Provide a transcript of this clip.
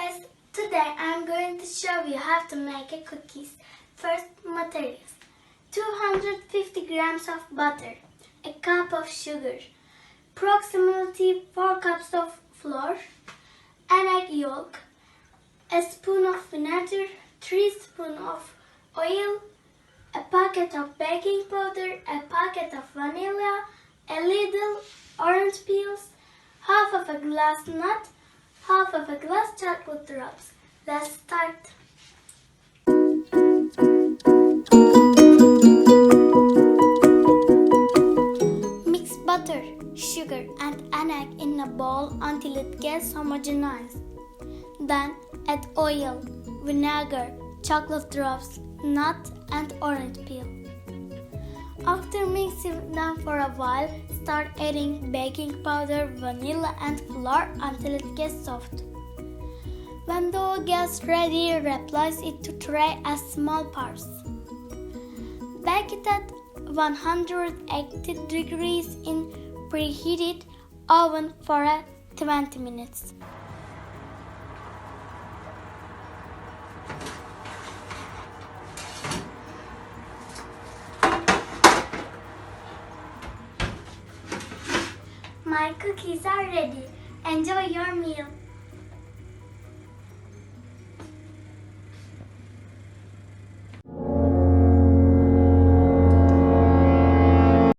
guys, today I'm going to show you how to make a cookies. First, materials: 250 grams of butter, a cup of sugar, approximately 4 cups of flour, an egg yolk, a spoon of vinegar, 3 spoons of oil, a packet of baking powder, a packet of vanilla, a little orange peels, half of a glass nut, half of a glass chocolate drops. Let's start. Mix butter, sugar and an egg in a bowl until it gets homogenized. Then add oil, vinegar, chocolate drops, nut and orange peel. After mixing them for a while, start adding baking powder, vanilla and flour until it gets soft. When the dough gets ready, replace it to tray as small parts. Bake it at 180 degrees in preheated oven for 20 minutes. My cookies are ready. Enjoy your meal.